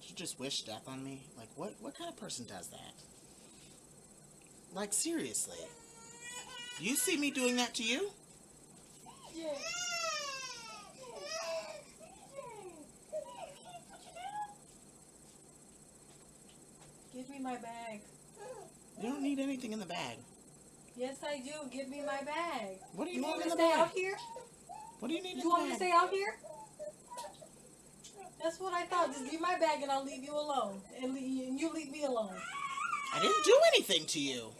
You just wish death on me? Like, what kind of person does that? Like, seriously. You see me doing that to you? Yeah. Give me my bag. You don't need anything in the bag. Yes, I do. Give me my bag. What do you You need want me in to the stay bag? out here? What do you need in You the want me to bag? stay out here? That's what I thought. Just give my bag and I'll leave you alone. And you leave me alone. I didn't do anything to you.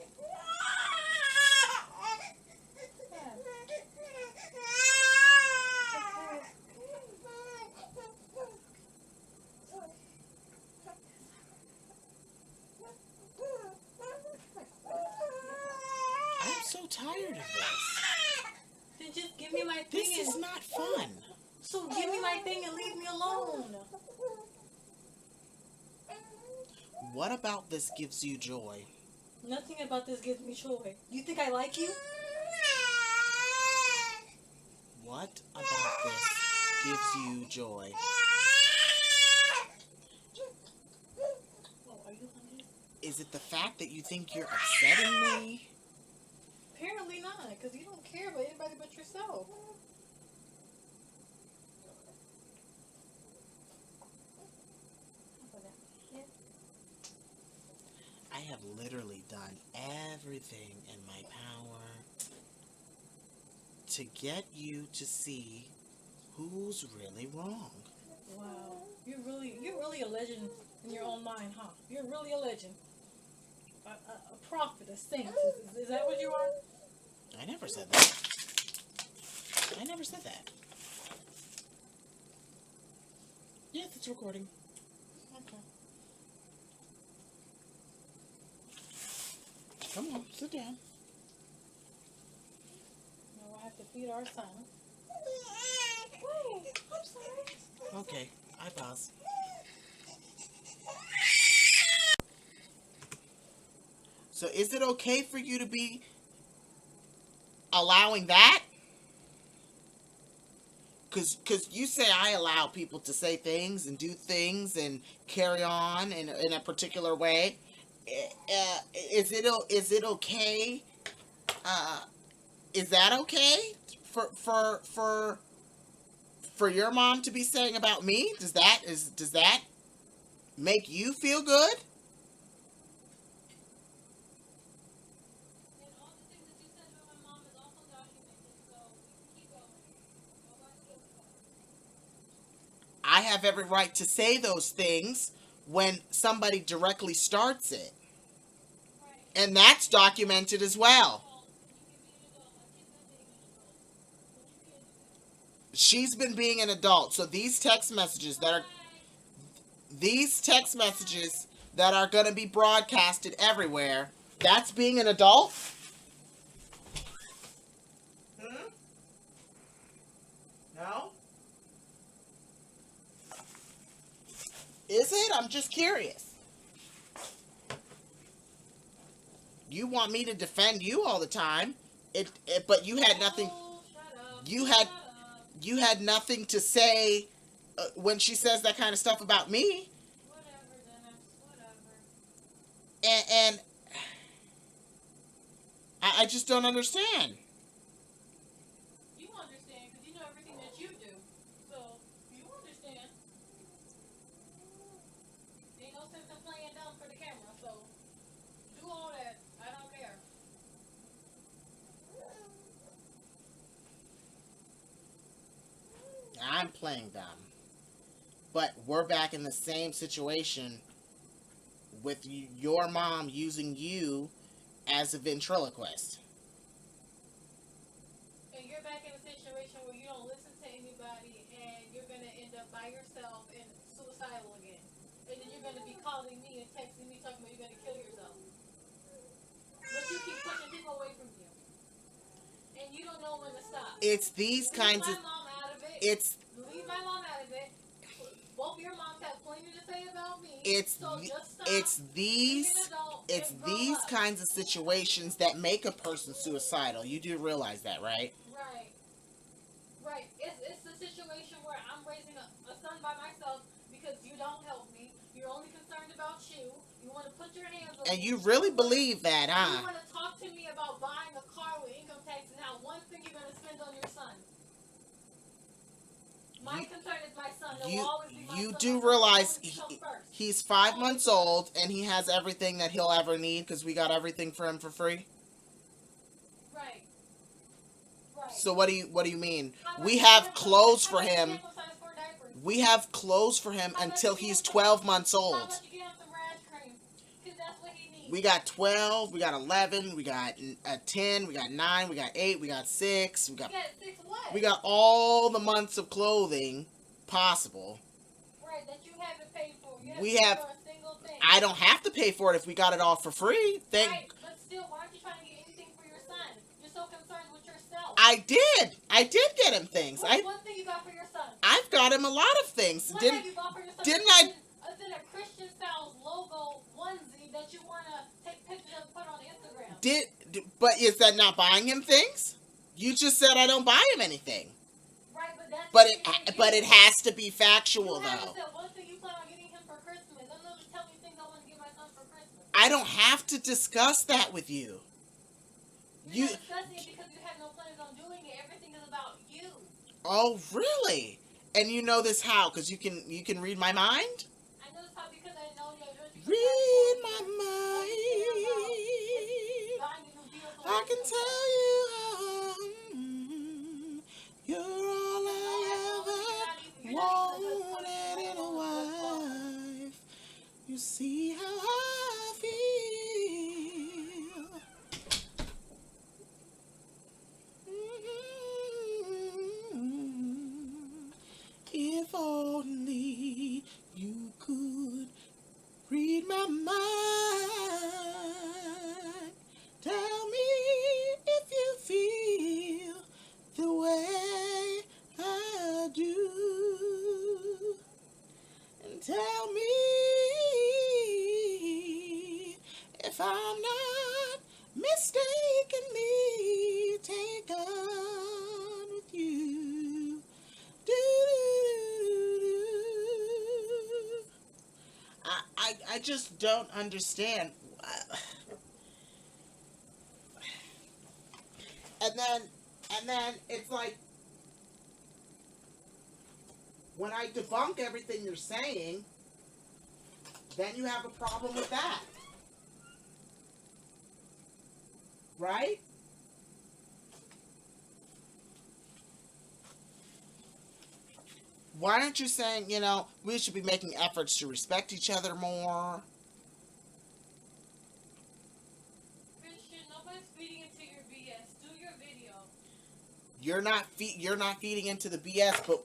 I'm so tired of this. Then just give me my thing. This is not fun. So give me my thing and leave me alone. What about this gives you joy? Nothing about this gives me joy. You think I like you? What about this gives you joy? Oh, are you hungry? Is it the fact that you think you're upsetting me? Apparently not, because you don't care about anybody but yourself. I have literally done everything in my power to get you to see who's really wrong. Wow, you're really a legend in your own mind, huh? You're really a legend, a prophet, a saint. Is that what you are? I never said that. I never said that. Yes, it's recording. Okay. Come on, sit down. Now I have to feed our son. Wait, I'm sorry. Okay, I pause. So is it okay for you to be allowing that? Because you say I allow people to say things and do things and carry on in a particular way. Is it okay? Is that okay for your mom to be saying about me? Does that make you feel good? I have every right to say those things when somebody directly starts it. And that's documented as well. She's been being an adult. So these text messages that are going to be broadcasted everywhere, that's being an adult? No? Is it? I'm just curious. You want me to defend you all the time, but you had nothing. You had nothing to say when she says that kind of stuff about me. Whatever, Dennis. Whatever. And I just don't understand. You understand because you know everything that you do. So you understand. Ain't no sense in playing dumb for the camera. So do all that. I don't care. I'm playing dumb. But we're back in the same situation with your mom using you as a ventriloquist. And you're back in a situation where you don't listen to anybody and you're going to end up by yourself and suicidal again. And then you're going to be calling me and texting me talking about you're going to kill yourself. But you keep pushing people away from you. And you don't know when to stop. It's these kinds of... Leave my mom out of it. Leave my mom out of it. Both your moms have plenty to say about me. So just stop. It's these kinds of situations that make a person suicidal. You do realize that, right? Right. It's a situation where I'm raising a son by myself because you don't help me. You're You're only concerned about you. You want to put your hands on And me. you really believe that, You huh? want to talk to me about buying a car with income tax and how one thing you're going to spend on your son. My concern is my son. It will always be my You son. do My son realize will always come first. he's 5 months old and he has everything that he'll ever need because we got everything for him for free. Right. Right. So what do you mean? We have clothes for him. We have clothes for him until he's 12 months How old. much you get him some rash cream? Because that's what he needs. We got 12, we got 11, we got 10, we got 9, we got 8, we got 6, You got 6 what? we got all the months of clothing possible. Right, that you haven't paid for. You We haven't have. paid for a single thing. I don't have to pay for it if we got it all for free. Right, but still, why aren't you trying to get anything for your son? You're so concerned with yourself. I did get him things. What's one thing you got for your son? I've got him a lot of things. What have you got for your son? Didn't I? Other than a Christian Styles logo onesie that you want to take pictures of and put on Instagram. But is that not buying him things? You just said I don't buy him anything. Right, but But it has to be factual you though. said one thing you plan on getting him for Christmas. I don't know to tell me things I want to get my son for Christmas. I don't have to discuss that with you. You're not discussing it because you have no plans on doing it. Everything is about you. Oh, really? And you know this how? Because you can read my mind? I know this how because I know you. Read my mind. I can tell you you're all I ever wanted in a wife. You see how I feel. If only you could read my mind. Tell me if you feel the way I do. And tell me if I'm not mistakenly taken with you. I just don't understand. And then it's like when I debunk everything you're saying, then you have a problem with that. Right? Why aren't you saying, we should be making efforts to respect each other more? Christian, nobody's feeding into your BS. Do your video. You're not feeding into the BS, but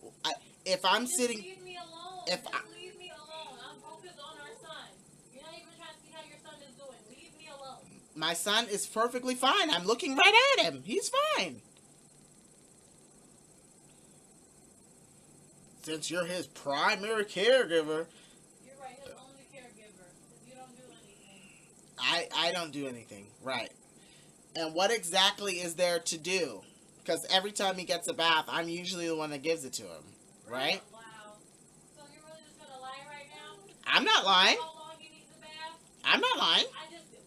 if I'm Just sitting... leave me alone. If Just leave me alone. I'm focused on our son. You're not even trying to see how your son is doing. Leave me alone. My son is perfectly fine. I'm looking right at him. He's fine. Since you're his primary caregiver. You're right, his only caregiver. You don't do anything. I don't do anything. Right. And what exactly is there to do? Because every time he gets a bath, I'm usually the one that gives it to him. Right? Wow. So you're really just going to lie right now? I'm not lying. How long he needs the bath? I'm not lying.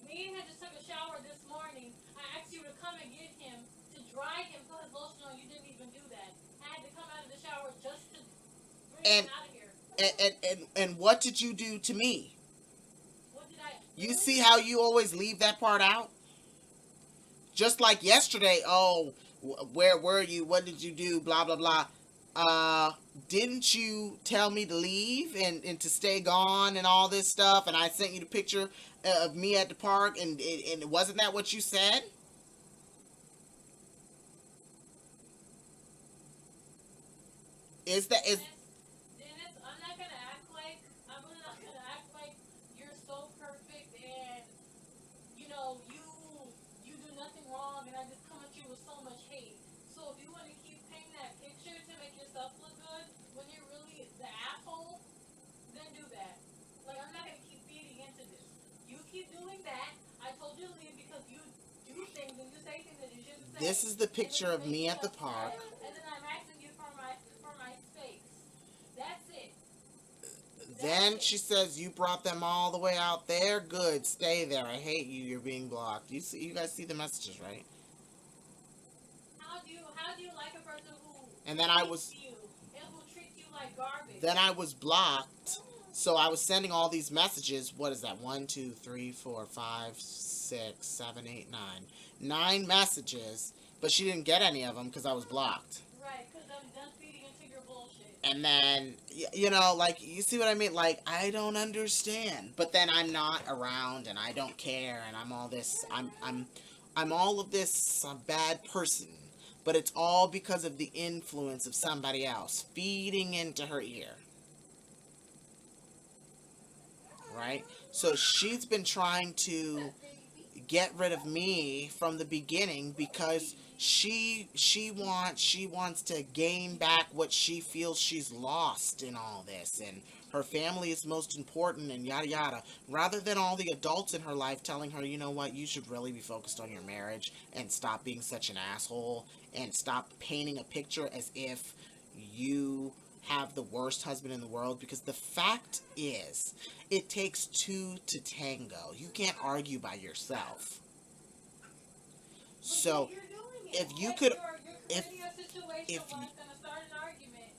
Me and him just took a shower this morning. I asked you to come and get him, to dry him, put his lotion on. You didn't even do that. I had to come out of the shower just to bring him out of here. And what did you do to me? What did I do? You see how you always leave that part out? Just like yesterday, where were you? What did you do? Blah, blah, blah. Didn't you tell me to leave and to stay gone and all this stuff? And I sent you the picture of me at the park, and wasn't that what you said? Dennis, I'm not gonna act like you're so perfect and you do nothing wrong, and I just come at you with so much hate. So if you want to keep painting that picture to make yourself look good when you're really the asshole, then do that. Like, I'm not gonna keep feeding into this. You keep doing that. I told you to leave because you do things and you say things that you shouldn't say. This is the picture of me at the park. And then I'm asking you for my space. That's it. Then she says, you brought them all the way out there? Good, stay there. I hate you, you're being blocked. You guys see the messages, right? How do you like a person who And then I was you and who treats you like garbage? then I was blocked. So I was sending all these messages. What is that? 1, 2, 3, 4, 5, 6, 7, 8, 9. 9 messages, but she didn't get any of them because I was blocked. Right, because I'm done feeding into your bullshit. And then, you know, like, you see what I mean? Like, I don't understand. But then I'm not around, and I don't care, and I'm all this. I'm all of this bad person. But it's all because of the influence of somebody else feeding into her ear. Right? So she's been trying to get rid of me from the beginning because she wants to gain back what she feels she's lost in all this, and her family is most important, and yada yada, rather than all the adults in her life telling her, you know what, you should really be focused on your marriage and stop being such an asshole and stop painting a picture as if you have the worst husband in the world, because the fact is, it takes 2 to tango. You can't argue by yourself. So, if you could, if creating a situation if where it's gonna start an argument,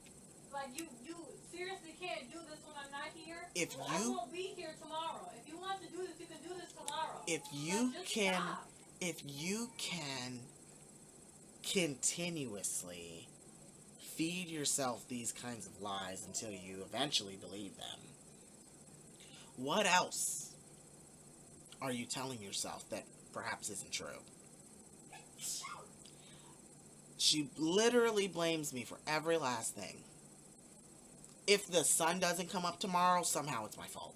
like you seriously can't do this when I'm not here. if I you won't be here tomorrow. If you want to do this, you can do this tomorrow. if you Just can stop. if you can continuously feed yourself these kinds of lies until you eventually believe them, what else are you telling yourself that perhaps isn't true? She literally blames me for every last thing. If the sun doesn't come up tomorrow, somehow it's my fault.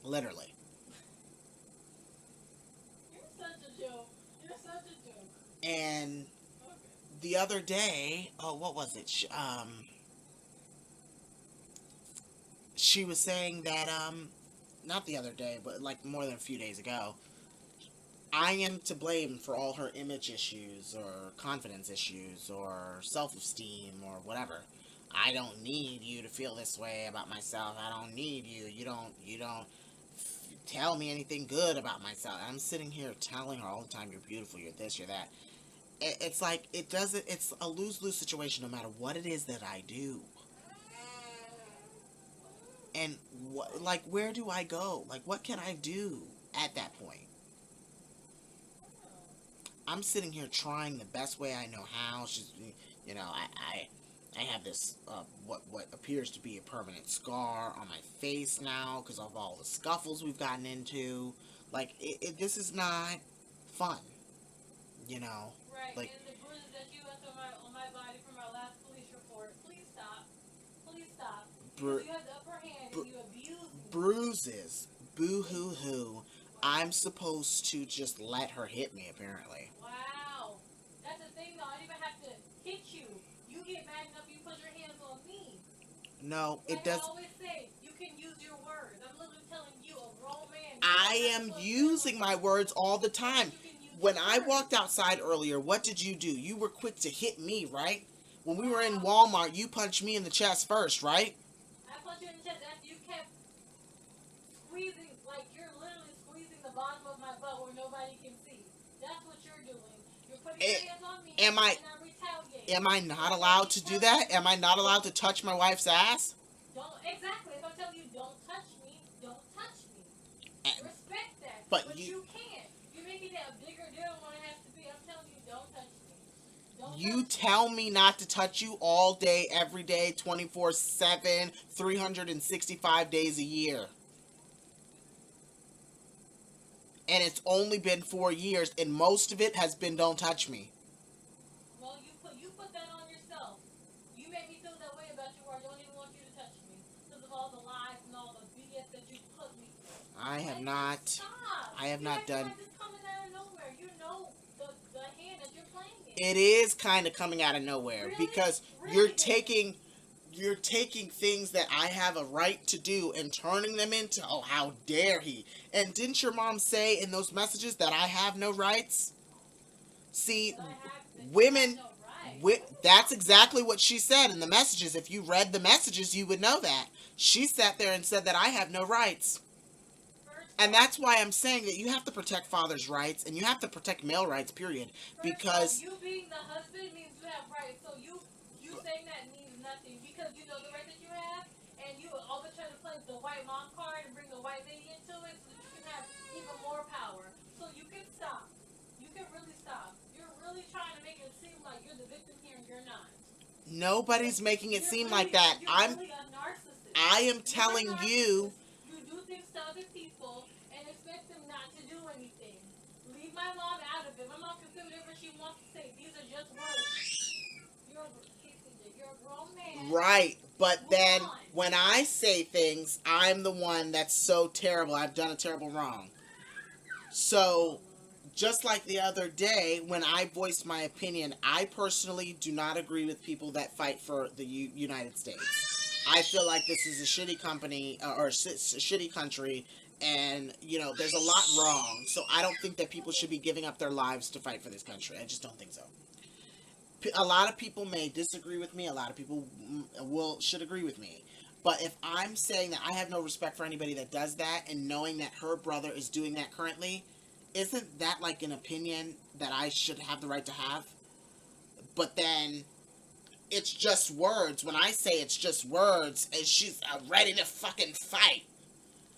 Literally. You're such a joke. You're such a joke. And Okay. the other day, what was it? She was saying that, not the other day, but like more than a few days ago, I am to blame for all her image issues or confidence issues or self-esteem or whatever. I don't need you to feel this way about myself. I don't need you. You don't tell me anything good about myself. I'm sitting here telling her all the time, you're beautiful, you're this, you're that. It's like, it's a lose-lose situation no matter what it is that I do. And, like, where do I go? Like, what can I do at that point? I'm sitting here trying the best way I know how. She's, you know, I have this, what appears to be a permanent scar on my face now because of all the scuffles we've gotten into. Like, this is not fun, you know? Right, Like, and the bruises that you left on my body from our last police report. Please stop. Please stop. Because you have the upper hand and you abuse me. bruises. Boo-hoo-hoo. I'm supposed to just let her hit me, apparently. Wow. That's the thing, though. I don't even have to hit you. You get mad enough, you put your hands on me. No, Like it does. I always say, you can use your words. I'm literally telling you, a grown man. I am using my words all the time. When I walked outside earlier, what did you do? You were quick to hit me, right? When we were in Walmart, you punched me in the chest first, right? I punched you in the chest after you kept squeezing, like you're literally squeezing the bottom of my butt where nobody can see. That's what you're doing. You're putting your hands on me am I- and I'm retaliating. Am I not allowed to do that? Am I not allowed to touch my wife's ass? Don't, exactly. If I'm telling you don't touch me, don't touch me. Respect that. But you you- can't. You're making it a bigger deal than what it has to be. I'm telling you, don't touch me. Don't You touch tell me not to touch you all day, every day, 24/7, 365 days a year. And it's only been 4 years, and most of it has been don't touch me. Well, you put that on yourself. You made me feel that way about you where I don't even want you to touch me. Because of all the lies and all the BS that you put me through. I have Like, not. Stop. I have not done. Like this coming out of nowhere. You know the hand that you're playing in. It is kind of coming out of nowhere Really? because Really? you're taking things that I have a right to do and turning them into, oh, how dare he? And didn't your mom say in those messages that I have no rights? See, That I have- that you women have no That's exactly what she said in the messages. If you read the messages, you would know that. She sat there and said that I have no rights. And that's why I'm saying that you have to protect fathers' rights and you have to protect male rights, period. Because you being the husband means you have rights. So you saying that means nothing because you know the right that you have, and you always try to play the white mom card and bring the white lady into it so that you can have even more power. So you can stop. You can really stop. You're really trying to make it seem like you're the victim here and you're not. nobody's making it seem really, like that. You're really a narcissist. I am telling you. You do things to other people and expect them not to do anything. Leave my mom out of it. My mom can say whatever she wants to say. These are just words. You're a grown man. Right, but then when I say things, I'm the one that's so terrible. I've done a terrible wrong. So, just like the other day, when I voiced my opinion, I personally do not agree with people that fight for the United States. I feel like this is a shitty company, or a shitty country, and, you know, there's a lot wrong. So I don't think that people should be giving up their lives to fight for this country. I just don't think so. A lot of people may disagree with me. A lot of people should agree with me. But if I'm saying that I have no respect for anybody that does that, and knowing that her brother is doing that currently, isn't that like an opinion that I should have the right to have? But then it's just words. When I say it's just words, and she's ready to fucking fight.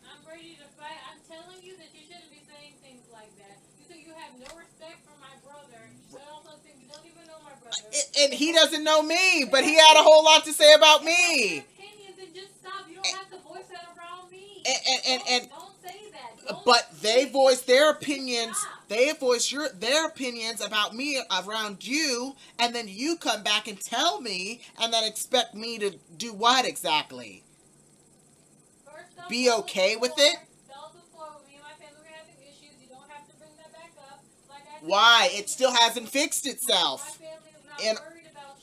I'm ready to fight. I'm telling you that you shouldn't be saying things like that. You say you have no respect for my brother, but also think you don't even know my brother. And he doesn't know me, but he had a whole lot to say about me. Opinions, and just stop. You don't have to voice that around me. And don't say that. But they voice their opinions. They voice their opinions about me around you, and then you come back and tell me, and then expect me to do what exactly? Be okay with it? Why? It still hasn't fixed itself.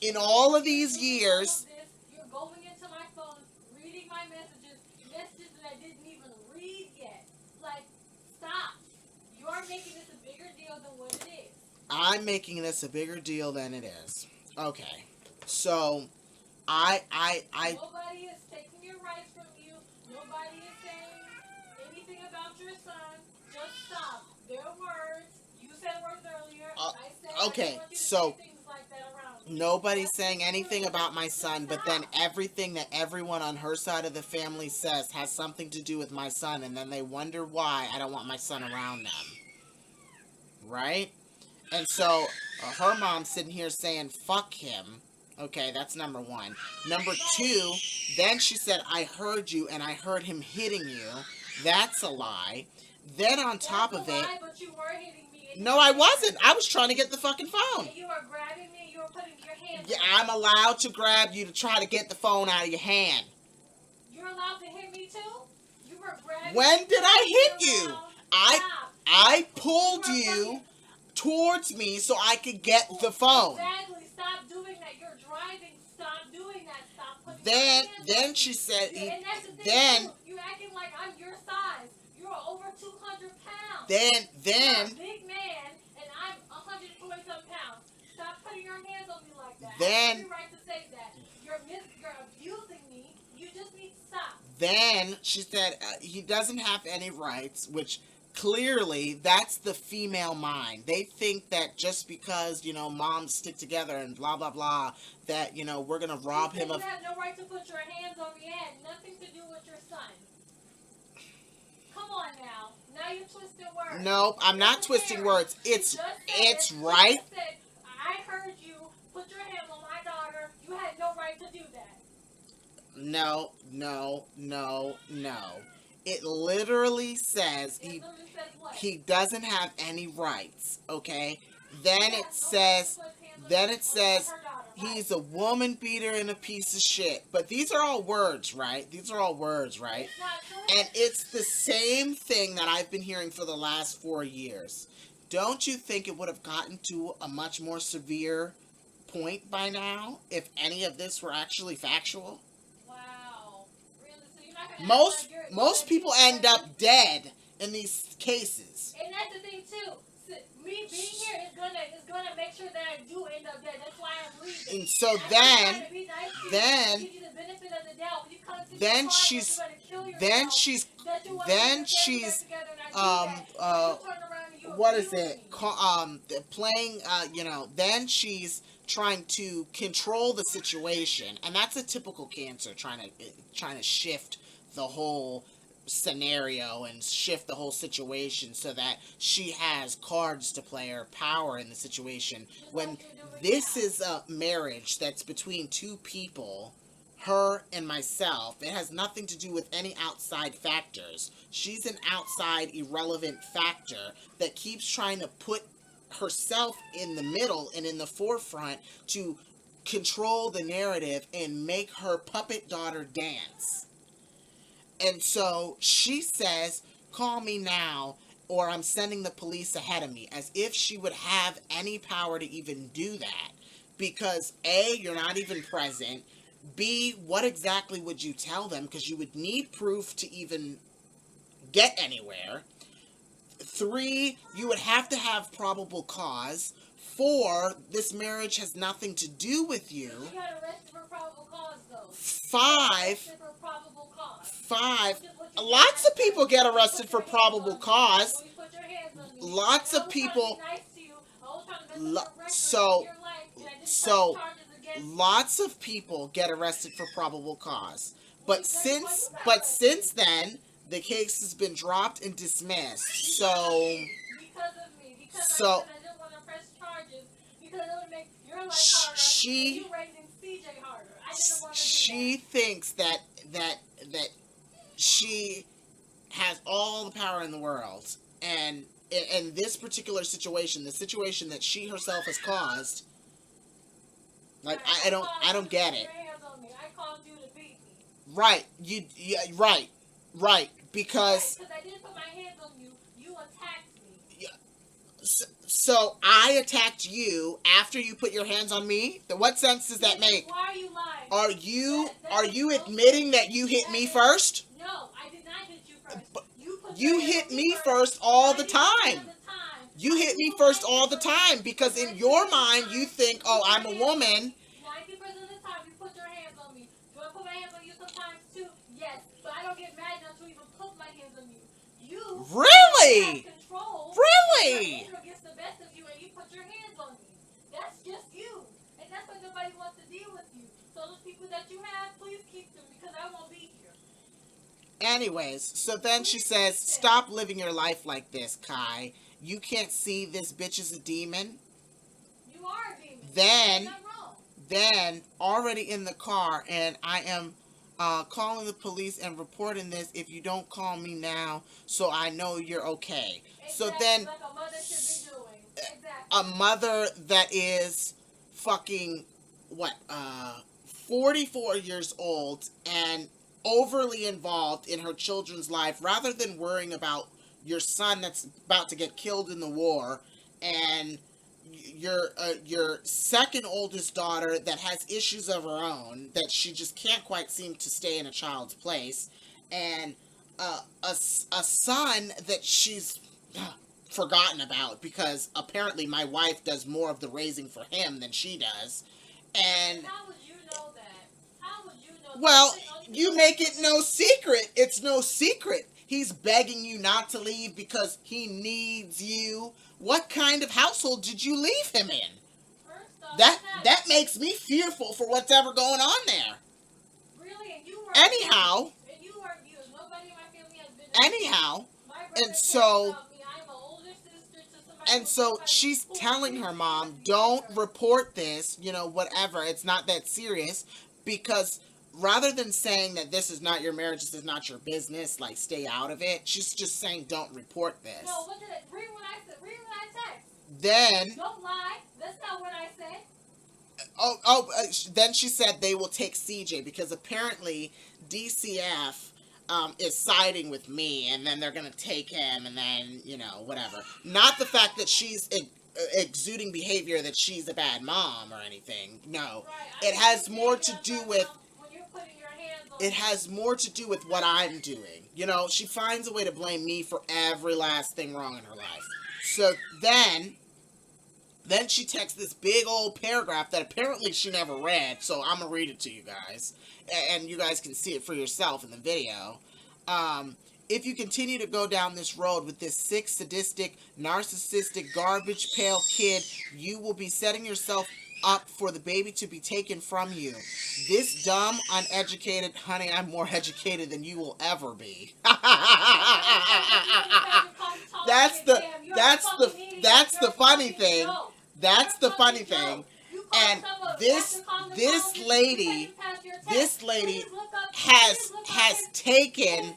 In all of these years. You're going into my phone, reading my messages that I didn't even read yet. Like, stop. You're making this a bigger deal than what it is. I'm making this a bigger deal than it is. Okay. So, Nobody is taking your rights from you. Nobody is saying anything about your son. Just stop. Their words. You said words earlier. I said okay, I want you to so say things like that around me. nobody's saying anything about my son, but then everything that everyone on her side of the family says has something to do with my son, and then they wonder why I don't want my son around them. Right? And so, her mom's sitting here saying, fuck him. Okay, that's number one. Number two, then she said, I heard you, and I heard him hitting you. That's a lie. Then on top of it... But you were hitting me. No, I wasn't. I was trying to get the fucking phone. And you were grabbing me, and you were putting your hands... Yeah, I'm allowed to grab you to try to get the phone out of your hand. You're allowed to hit me, too? You were grabbing When me. did I hit you? I pulled you towards me so I could get the phone. Exactly. Stop doing that. You're driving. Stop doing that. Stop putting your hands Then she said, and that's the thing, you're acting like I'm your size. You're over 200 pounds. You're a big man, and I'm 120 pounds. Stop putting your hands on me like that. I have every right to say that. You're abusing me. You just need to stop. Then she said he doesn't have any rights, which clearly that's the female mind. They think that just because, moms stick together and blah, blah, blah, that, we're going to rob him of... You have no right to put your hands on me. It had nothing to do with your son. Come on now. Now you're twisting words. No, I'm not twisting words. It's right. I heard you put your hands on my daughter. You had no right to do that. No. It literally says he doesn't have any rights, okay? Then it says he's a woman beater and a piece of shit. But these are all words, right? And it's the same thing that I've been hearing for the last 4 years. Don't you think it would have gotten to a much more severe point by now if any of this were actually factual? Wow. Really? So most people end up dead in these cases. And that's the thing too. Me being here is gonna make sure that I do end up dead. That's why I'm leaving. And so then she's what is it? Playing, then she's trying to control the situation, and that's a typical Cancer, trying to shift the whole scenario and shift the whole situation so that she has cards to play or power in the situation. When this is a marriage that's between two people, her and myself, it has nothing to do with any outside factors. She's an outside irrelevant factor that keeps trying to put herself in the middle and in the forefront to control the narrative and make her puppet daughter dance. And so she says, call me now or I'm sending the police ahead of me, as if she would have any power to even do that. Because A, you're not even present. B, what exactly would you tell them? Because you would need proof to even get anywhere. 3, you would have to have probable cause. 4, this marriage has nothing to do with you. You got arrested for probable cause, though. 5, lots of people get arrested for probable cause. Lots of people. Lots of people get arrested for probable cause. But since then, the case has been dropped and dismissed. So I didn't want to press charges because it would make your life harder and you raising CJ harder. I didn't want to do she that. thinks that she has all the power in the world, and in this particular situation, the situation that she herself has caused, like I don't get it. I called you to beat me. Right, right, because I didn't put my hands on you. You attacked me. so I attacked you after you put your hands on me. What sense does that make? Why are you lying? Are you admitting that you hit me first? No, I did not hit you first. You hit me first all the time. You hit me first all the time because in your mind you think, oh, I'm a woman. 90% of the time you put your hands on me. Do I put my hands on you sometimes too? Yes, but I don't get mad enough to even put my hands on you. You really have control. Really Your anger gets the best of you and you put your hands on me. That's just you. And that's why nobody wants to deal with you. So those people that you have, please keep them because I won't be here. Anyways, so then she says, stop living your life like this, Kai. You can't see this bitch is a demon. You are a demon. Then already in the car, and I am calling the police and reporting this if you don't call me now, so I know you're okay. Exactly, so then, like a mother should be doing. Exactly. A mother that is fucking 44 years old and overly involved in her children's life, rather than worrying about your son that's about to get killed in the war, and your second oldest daughter that has issues of her own that she just can't quite seem to stay in a child's place, and a son that she's forgotten about because apparently my wife does more of the raising for him than she does. And how would you know that? How would you know? Well, you make it no secret. It's no secret. He's begging you not to leave because he needs you. What kind of household did you leave him in? First off, That makes me fearful for what's ever going on there. Really? And you were Anyhow. And you were abused. Nobody in my family has been abused. Anyhow. My brother And so. me. I'm an older sister to somebody. And so she's telling her mom, don't report this, whatever. It's not that serious. Because rather than saying that this is not your marriage, this is not your business, like stay out of it, she's just saying don't report this. No, what did it? Read what I said. Read what I text. Then. Don't lie. That's not what I said. Then she said they will take CJ because apparently DCF is siding with me, and then they're going to take him, and then, whatever. Not the fact that she's exuding behavior that she's a bad mom or anything. No. Right. It has more to do with... When you're putting your hands on It has more to do with what I'm doing. She finds a way to blame me for every last thing wrong in her life. So then, Then she texts this big old paragraph that apparently she never read, so I'm gonna read it to you guys, and you guys can see it for yourself in the video. If you continue to go down this road with this sick, sadistic, narcissistic, garbage pail kid, you will be setting yourself up for the baby to be taken from you. This dumb, uneducated, honey, I'm more educated than you will ever be. that's the that's the that's the funny thing. That's the funny thing. And this lady has taken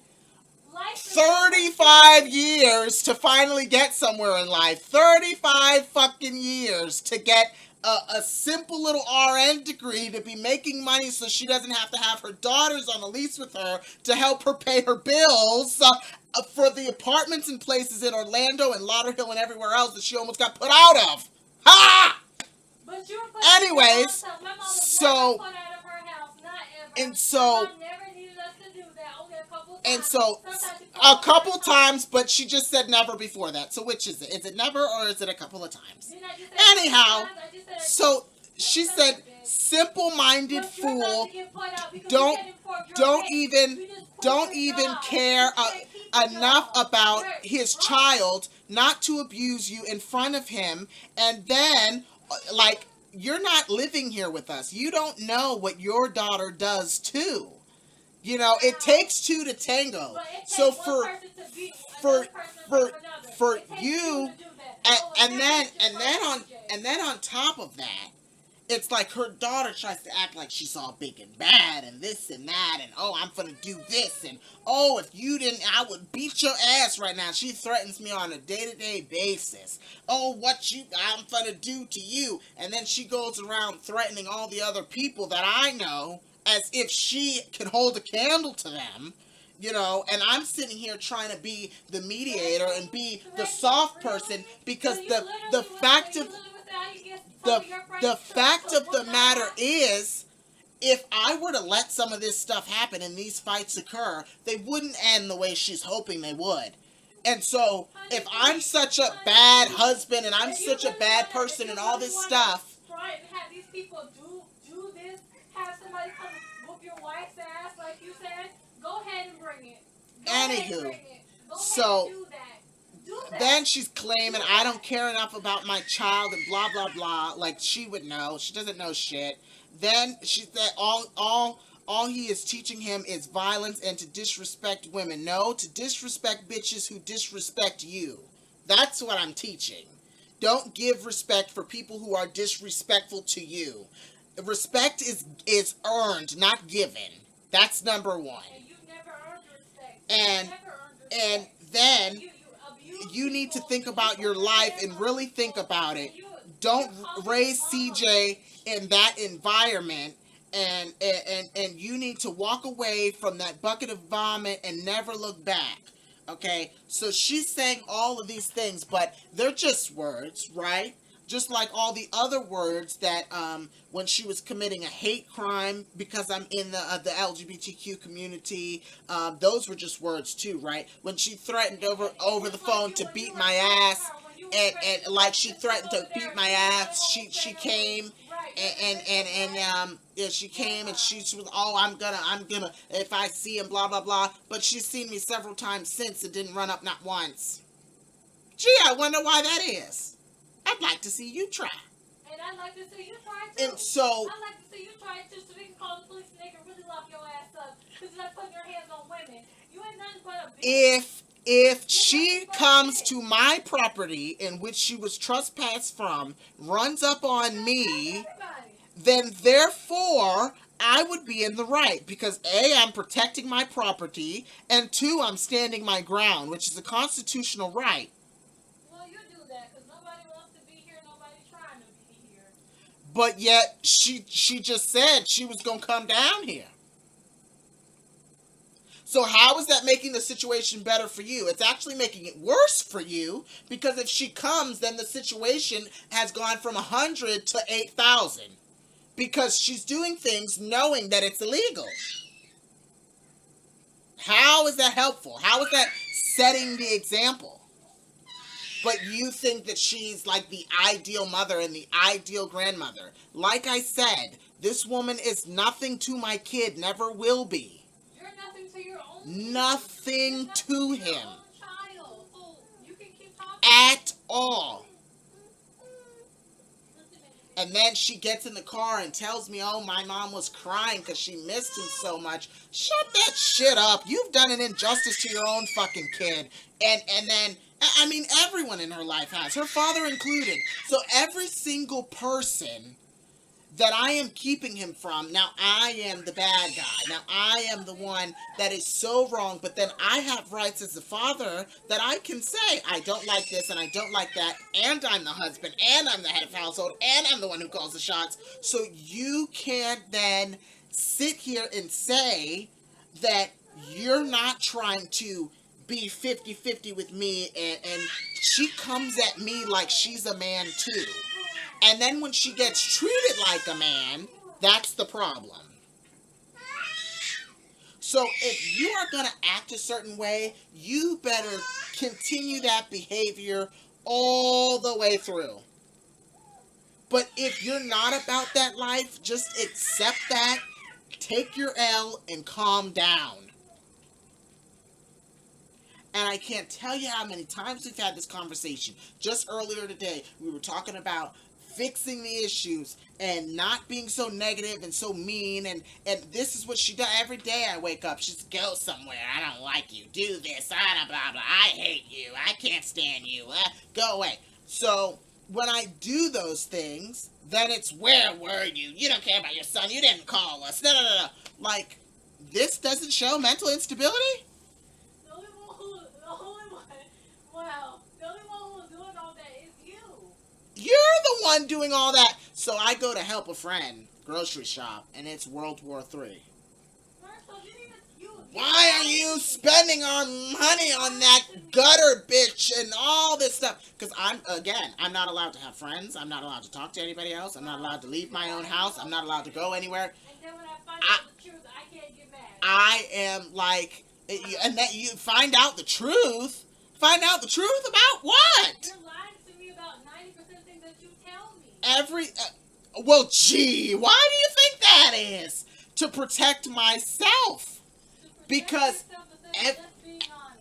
35 years to finally get somewhere in life. 35 fucking years to get a simple little RN degree to be making money so she doesn't have to have her daughters on a lease with her to help her pay her bills for the apartments and places in Orlando and Lauderhill and everywhere else that she almost got put out of. Ha! Anyways, so a couple times, but she just said never before that. So which is it? Is it never or is it a couple of times? Anyhow, so she said, simple-minded fool, don't even care enough about his child not to abuse you in front of him, and then like, you're not living here with us. You don't know what your daughter does too. You know, it takes two to tango. So for you, and then on top of that, it's like her daughter tries to act like she's all big and bad and this and that and oh, I'm gonna do this and oh, if you didn't, I would beat your ass right now. She threatens me on a day-to-day basis. Oh, I'm gonna do to you. And then she goes around threatening all the other people that I know as if she can hold a candle to them. You know, and I'm sitting here trying to be the mediator and be the soft person because the fact of the matter is, if I were to let some of this stuff happen and these fights occur, they wouldn't end the way she's hoping they would. And so, if I'm such a bad husband and I'm such a bad person and all this stuff, have these people do this, have somebody come whoop your wife's ass like you said, go ahead and bring it. Anywho, so then she's claiming I don't care enough about my child and blah blah blah. Like she would know. She doesn't know shit. Then she said all he is teaching him is violence and to disrespect women. No, to disrespect bitches who disrespect you. That's what I'm teaching. Don't give respect for people who are disrespectful to you. Respect is earned, not given. That's number one. And you never earned respect. And then you need to think about your life and really think about it. Don't raise CJ in that environment, and you need to walk away from that bucket of vomit and never look back. Okay, so she's saying all of these things, but they're just words, right? Just like all the other words that when she was committing a hate crime because I'm in the LGBTQ community, those were just words too, right? When she threatened over the phone to beat my ass, and like she threatened to beat my ass, she came. She came and she was, oh, I'm gonna, if I see him, blah, blah, blah. But she's seen me several times since and didn't run up not once. Gee, I wonder why that is. I'd like to see you try. And I'd like to see you try too. And so, I'd like to see you try too so we can call the police and they can really lock your ass up. Because you're not putting your hands on women. You ain't nothing but a bitch. If she comes to my property in which she was trespassed from, runs up on me, then therefore I would be in the right because A, I'm protecting my property, and 2, I'm standing my ground, which is a constitutional right. Well, you do that because nobody wants to be here, nobody's trying to be here. But yet she just said she was going to come down here. So how is that making the situation better for you? It's actually making it worse for you because if she comes, then the situation has gone from 100 to 8,000 because she's doing things knowing that it's illegal. How is that helpful? How is that setting the example? But you think that she's like the ideal mother and the ideal grandmother. Like I said, this woman is nothing to my kid, never will be. You're nothing to your own Nothing You're to nothing to your him. own child. So you can keep talking. At all. And then she gets in the car and tells me, oh, my mom was crying because she missed him so much. Shut that shit up. You've done an injustice to your own fucking kid. And then, I mean, everyone in her life has, her father included. So every single person that I am keeping him from, now I am the bad guy. Now I am the one that is so wrong, but then I have rights as the father that I can say, I don't like this and I don't like that, and I'm the husband, and I'm the head of household, and I'm the one who calls the shots. So you can't then sit here and say that you're not trying to be 50-50 with me, and she comes at me like she's a man too. And then when she gets treated like a man, that's the problem. So if you are going to act a certain way, you better continue that behavior all the way through. But if you're not about that life, just accept that, take your L, and calm down. And I can't tell you how many times we've had this conversation. Just earlier today, we were talking about fixing the issues and not being so negative and so mean, and this is what she does every day. I wake up, she's go somewhere, I don't like you, do this, blah blah blah, I hate you, I can't stand you, go away. So when I do those things, then it's, where were you, you don't care about your son, you didn't call us, no. Like, this doesn't show mental instability? You're the one doing all that. So I go to help a friend grocery shop, and it's World War III. Why are you spending our money on that gutter bitch and all this stuff? Because I'm not allowed to have friends. I'm not allowed to talk to anybody else. I'm not allowed to leave my own house. I'm not allowed to go anywhere. And then when I find out the truth, I can't get mad. I am like, and that you find out the truth. Find out the truth about what? You're lying to me about 90% of things that you tell me. Well, gee, why do you think that is? To protect myself. Because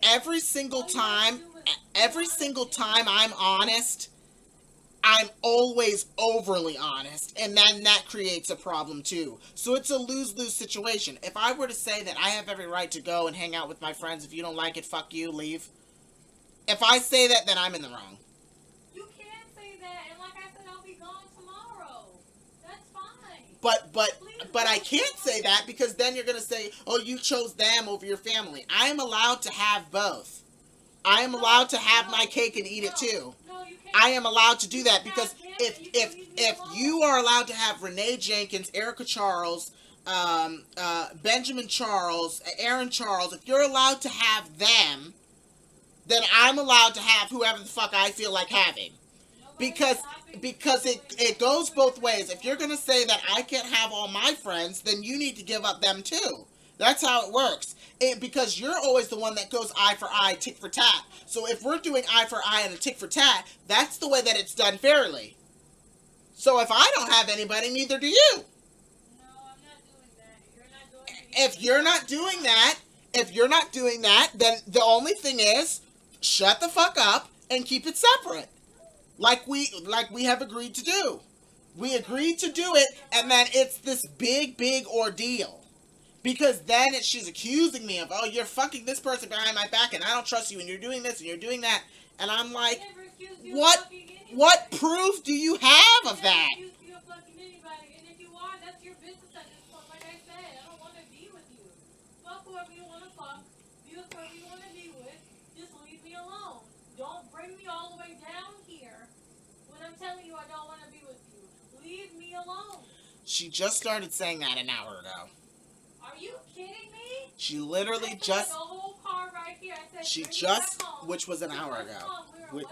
every single time I'm honest, I'm always overly honest, and then that creates a problem too. So it's a lose-lose situation. If I were to say that I have every right to go and hang out with my friends, if you don't like it, fuck you, leave. If I say that, then I'm in the wrong. You can say that, and like I said, I'll be gone tomorrow. That's fine. But I can't say that, because then you're going to say, oh, you chose them over your family. I am allowed to have both. I am allowed to have my cake and eat it too. No, you can't. I am allowed to do that, because if you are allowed to have Renee Jenkins, Erica Charles, Benjamin Charles, Aaron Charles, if you're allowed to have them, then I'm allowed to have whoever the fuck I feel like having. Because it goes both ways. If you're going to say that I can't have all my friends, then you need to give up them too. That's how it works. Because you're always the one that goes eye for eye, tick for tat. So if we're doing eye for eye and a tick for tat, that's the way that it's done fairly. So if I don't have anybody, neither do you. No, I'm not doing that. You're not doing it. If you're not doing that, then the only thing is, shut the fuck up and keep it separate. Like we have agreed to do. We agreed to do it, and then it's this big ordeal. Because then she's accusing me of, oh, you're fucking this person behind my back, and I don't trust you, and you're doing this, and you're doing that. And I'm like, what proof do you have of that? And if you are, that's your business at this point. Like I said, I don't want to be with you. Fuck whoever you want to fuck. Be with whoever you want to be with. Just leave me alone. Don't bring me all the way down here when I'm telling you I don't want to be with you. Leave me alone. She just started saying that an hour ago. Are you kidding me? She literally just... The whole car right here. I said, she just... Which was an hour ago.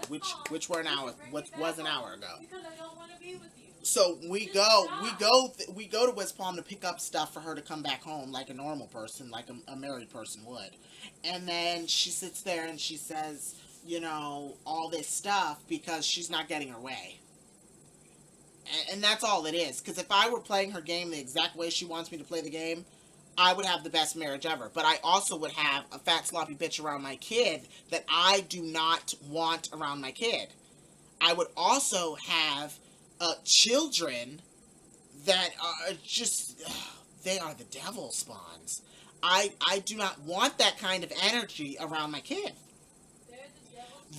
Which were an hour... What was an hour ago. Because I don't want to be with you. So we go to West Palm to pick up stuff for her to come back home like a normal person, like a married person would. And then she sits there and she says, all this stuff because she's not getting her way. And that's all it is. Because if I were playing her game the exact way she wants me to play the game, I would have the best marriage ever. But I also would have a fat sloppy bitch around my kid that I do not want around my kid. I would also have children that are just, they are the devil spawns. I do not want that kind of energy around my kid.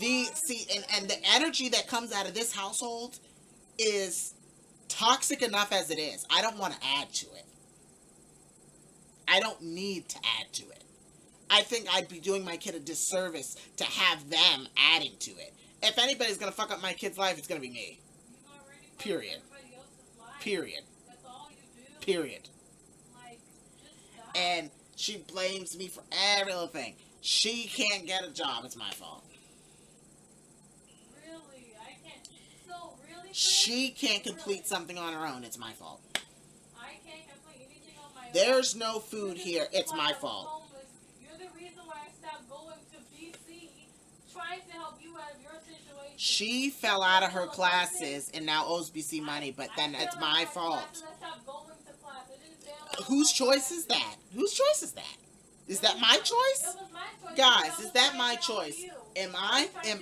And the energy that comes out of this household is toxic enough as it is. I don't want to add to it. I don't need to add to it. I think I'd be doing my kid a disservice to have them adding to it. If anybody's going to fuck up my kid's life, it's going to be me. Period. Period. Period. And she blames me for every little thing. She can't get a job, it's my fault. Really? I can't. So, really? She can't complete something on her own, it's my fault. I can't complete anything on my own. There's no food here, it's my fault. You're the reason why I stopped going to BC, trying to help you out of your situation. She fell out of her classes and now owes BC money, but then it's my fault. Whose choice is that? Whose choice is that? Is that my choice? It was my choice. Guys, is that my choice? Am I? That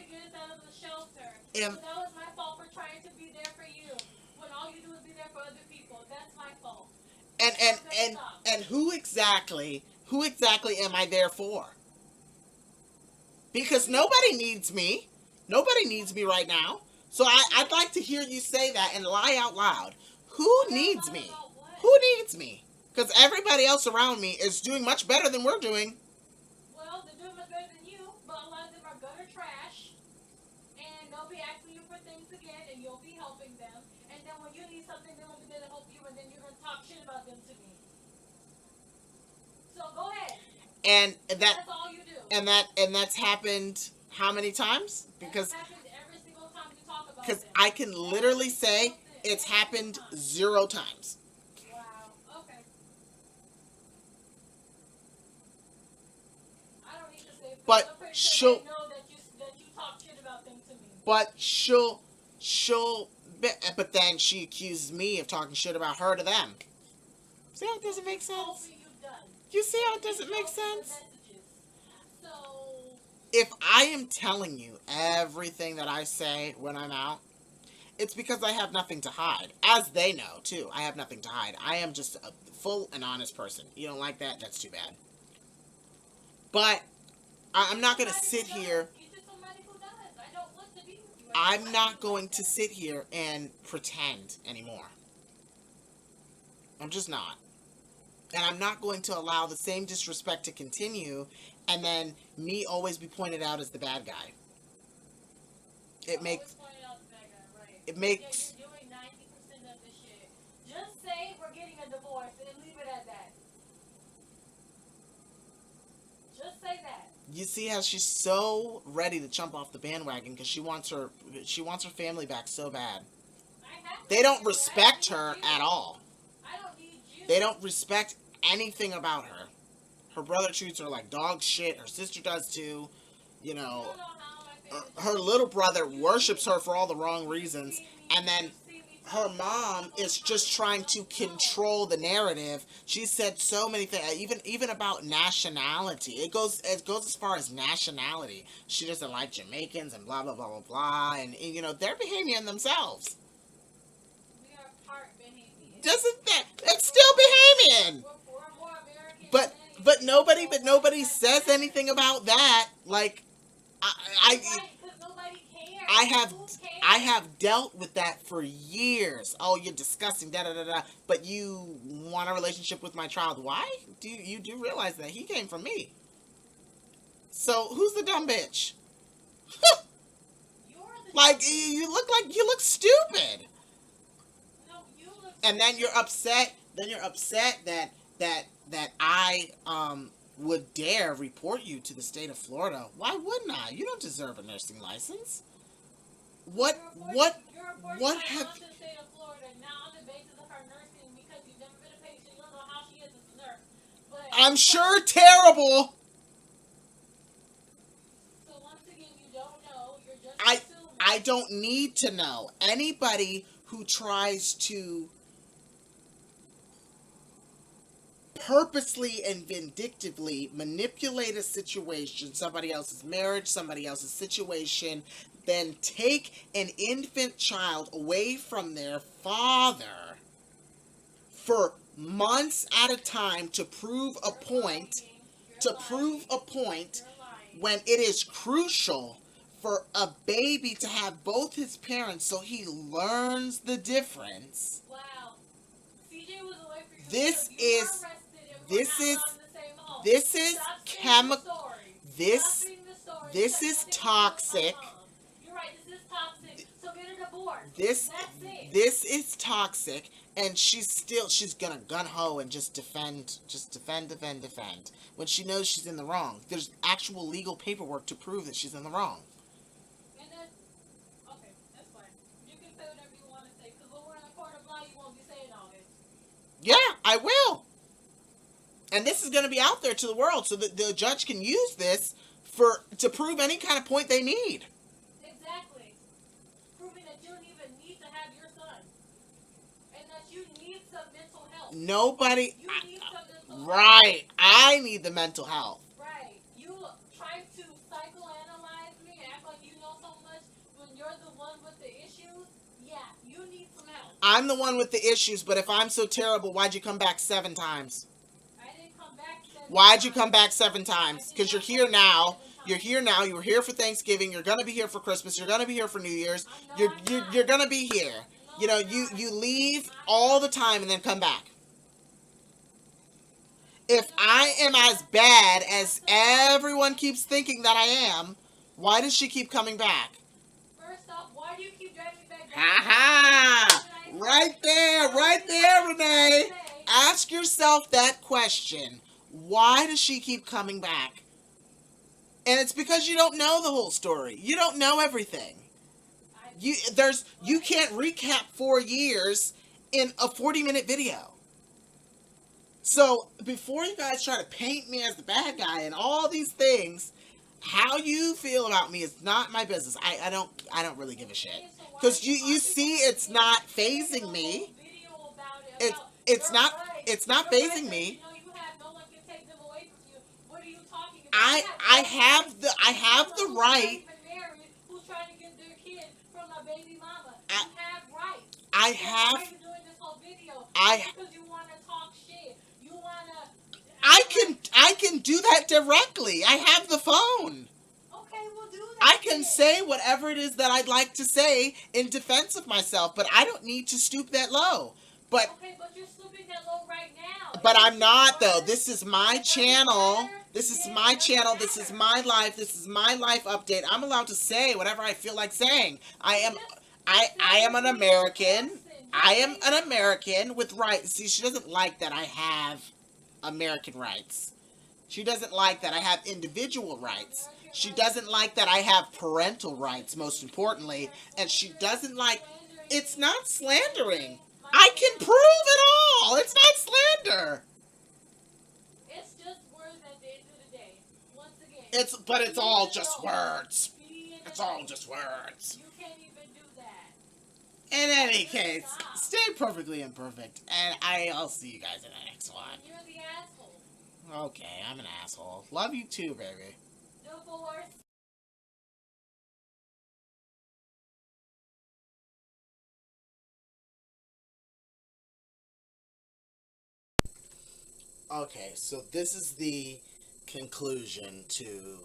was my fault for trying to be there for you. When all you do is be there for other people. That's my fault. And who exactly am I there for? Because nobody needs me. Nobody needs me right now. So I'd like to hear you say that and lie out loud. Who needs me? Who needs me? Because everybody else around me is doing much better than we're doing. Well, they're doing much better than you, but a lot of them are gutter trash. And they'll be asking you for things again, and you'll be helping them. And then when you need something, they won't be there to help you, and then you're going to talk shit about them to me. So go ahead. And that's all you do. And that's happened how many times? Because that's happened every single time you talk about because them. I can literally say it's happened 0 times. Wow. Okay. I don't need to say. But she'll. Know that you talk shit about them to me. But she'll. But then she accuses me of talking shit about her to them. See how it doesn't make sense? You see how it doesn't make sense? So, if I am telling you everything that I say when I'm out, it's because I have nothing to hide. As they know, too. I have nothing to hide. I am just a full and honest person. You don't like that? That's too bad. But I'm not going to sit here. I'm not going to sit here and pretend anymore. I'm just not. And I'm not going to allow the same disrespect to continue and then me always be pointed out as the bad guy. It makes... It makes... You're doing 90% of the shit. Just say we're getting a divorce and leave it at that. Just say that. You see how she's so ready to jump off the bandwagon because she wants her family back so bad. They don't respect her at all. I don't need you. They don't respect anything about her. Her brother treats her like dog shit. Her sister does too. You know, her little brother worships her for all the wrong reasons. And then her mom is just trying to control the narrative. She said so many things, even about nationality. It goes as far as nationality. She doesn't like Jamaicans and blah, blah, blah, blah, blah. And you know, they're Bahamian themselves. We are part Bahamian. Doesn't that... It's still Bahamian. We're more American But nobody says anything about that. Like, I have dealt with that for years. Oh, you're disgusting, da da da da. But you want a relationship with my child? Why? You do realize that he came from me? So who's the dumb bitch? Like you look stupid. No, you look. And then you're upset. That I would dare report you to the state of Florida. Why wouldn't I? You don't deserve a nursing license. What have... To the state of Florida now on the basis of her nursing because you've never been a patient. You don't know how she is as a nurse. But I'm sure terrible. So once again, you don't I don't need to know. Anybody who tries to purposely and vindictively manipulate a situation, somebody else's marriage, somebody else's situation, then take an infant child away from their father for months at a time to prove a point, when it is crucial for a baby to have both his parents so he learns the difference. Wow. CJ was away for you. This You were is arrested and this we're is not on the same home. this is Stop saying the chemical. story. This Stop saying the story this because is nothing to do with my toxic. mom. You're right. This is toxic. So get a divorce. This That's it. this is toxic, and she's gonna gun ho and just defend, when she knows she's in the wrong. There's actual legal paperwork to prove that she's in the wrong. And then, okay, that's fine. You can say whatever you want to say because when we're in a court of law, you won't be saying all this. Yeah, I will. And this is going to be out there to the world so that the judge can use this to prove any kind of point they need. Exactly. Proving that you don't even need to have your son. And that you need some mental health. Nobody. You need some mental health. Right. I need the mental health. Right. You try to psychoanalyze me and act like you know so much when you're the one with the issues. Yeah, you need some help. I'm the one with the issues, but if I'm so terrible, why'd you come back 7 times? I didn't come back 7 Why'd times. you come back 7 times? Because you're here now. You're here now. You were here for Thanksgiving. You're gonna be here for Christmas. You're gonna be here for New Year's. You're gonna be here. You know, you leave all the time and then come back. If I am as bad as everyone keeps thinking that I am, why does she keep coming back? First off, why do you keep dragging me back? Ha ha! Right there, Renee. Ask yourself that question. Why does she keep coming back? And it's because you don't know the whole story. You don't know everything. You can't recap 4 years in a 40-minute video. So before you guys try to paint me as the bad guy and all these things, how you feel about me is not my business. I don't really give a shit. Because you see it's not phasing me. It's not phasing me. I have the right. I have I can do that directly. I have the phone. Okay, we'll do that. I can say whatever it is that I'd like to say in defense of myself, but I don't need to stoop that low. But okay, but you're stooping that low right now. But I'm not though. This is my channel. This is my channel. This is my life. This is my life update. I'm allowed to say whatever I feel like saying. I am an American. I am an American with rights. See, she doesn't like that I have American rights. She doesn't like that I have individual rights. She doesn't like that I have parental rights, most importantly. And she doesn't like... It's not slandering. I can prove it all. It's not slander. It's just words at the end of the day. Once again. But it's all just words. It's all just words. You can't even do that. In any case, stay perfectly imperfect, and I'll see you guys in the next one. You're the asshole. Okay, I'm an asshole. Love you too, baby. Divorce. Okay, so this is the conclusion to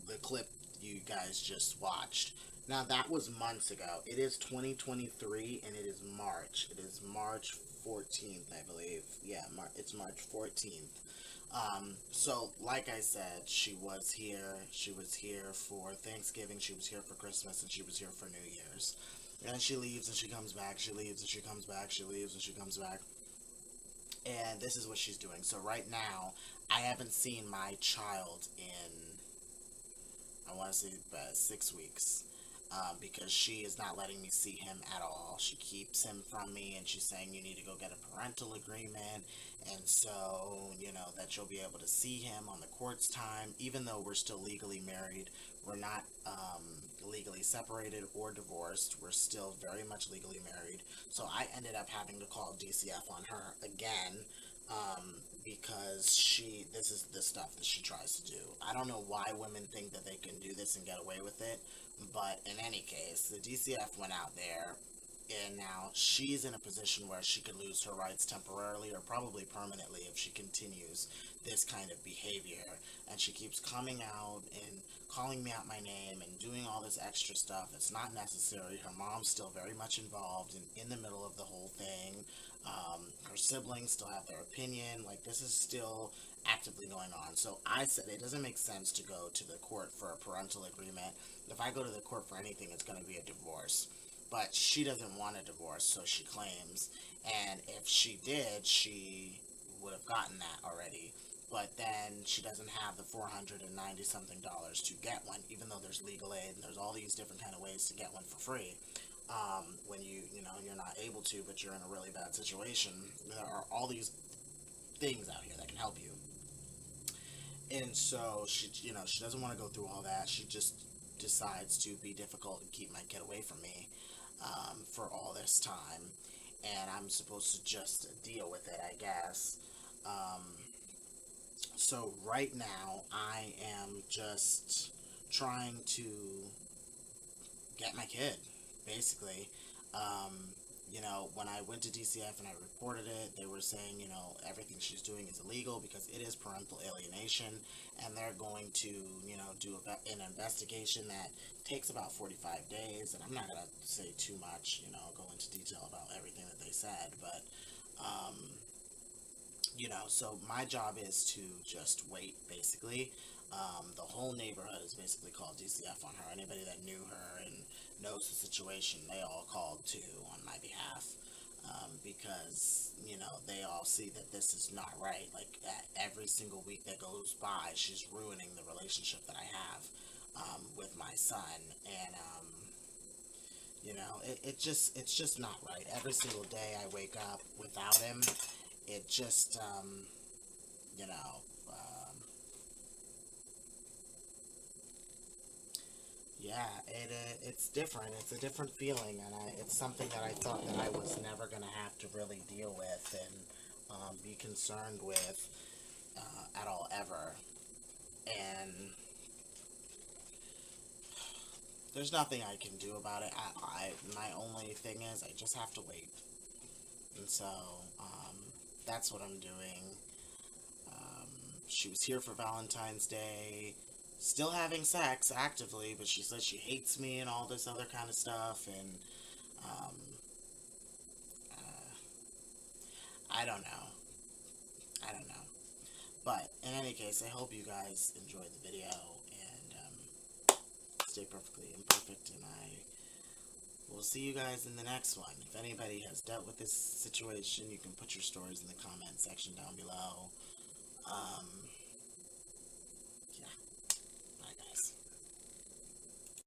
the clip you guys just watched. Now, that was months ago. It is 2023, and it is March. It is March 14th, I believe. Yeah, it's March 14th. So, like I said, she was here. She was here for Thanksgiving. She was here for Christmas, and she was here for New Year's. And she leaves, and she comes back. She leaves, and she comes back. She leaves, and she comes back. And this is what she's doing. So right now, I haven't seen my child in, I want to say, 6 weeks. Because she is not letting me see him at all. She keeps him from me, and she's saying you need to go get a parental agreement, and so, you know, that you'll be able to see him on the court's time, even though we're still legally married We're not legally separated or divorced. We're still very much legally married. So I ended up having to call DCF on her again, because this is the stuff that she tries to do. I don't know why women think that they can do this and get away with it, but in any case, the DCF went out there, and now she's in a position where she could lose her rights temporarily or probably permanently if she continues this kind of behavior. And she keeps coming out and calling me out my name and doing all this extra stuff. It's not necessary. Her mom's still very much involved and in the middle of the whole thing. Her siblings still have their opinion. Like, this is still actively going on. So I said it doesn't make sense to go to the court for a parental agreement. If I go to the court for anything, it's going to be a divorce. But she doesn't want a divorce, so she claims. And if she did, she would have gotten that already. But then she doesn't have the $490 something to get one, even though there's legal aid and there's all these different kind of ways to get one for free. When you're not able to, but you're in a really bad situation, there are all these things out here that can help you. And so she doesn't want to go through all that. She just decides to be difficult and keep my kid away from me, for all this time. And I'm supposed to just deal with it, I guess. So right now, I am just trying to get my kid, basically. When I went to DCF and I reported it, they were saying, everything she's doing is illegal because it is parental alienation, and they're going to, do an investigation that takes about 45 days, and I'm not going to say too much, go into detail about everything that they said, but, so my job is to just wait, basically. The whole neighborhood is basically called DCF on her. Anybody that knew her and knows the situation, they all called too on my behalf, because, they all see that this is not right. Like, every single week that goes by, she's ruining the relationship that I have, with my son, and, it's just not right. Every single day I wake up without him, it just, you know, yeah, it's different. It's a different feeling, and it's something that I thought that I was never going to have to really deal with and, be concerned with, at all ever. And there's nothing I can do about it. My only thing is I just have to wait. And so, that's what I'm doing. She was here for Valentine's Day, still having sex actively, but she says she hates me and all this other kind of stuff, and, I don't know. I don't know. But, in any case, I hope you guys enjoyed the video, and, stay perfectly imperfect, and I will see you guys in the next one. If anybody has dealt with this situation, you can put your stories in the comment section down below.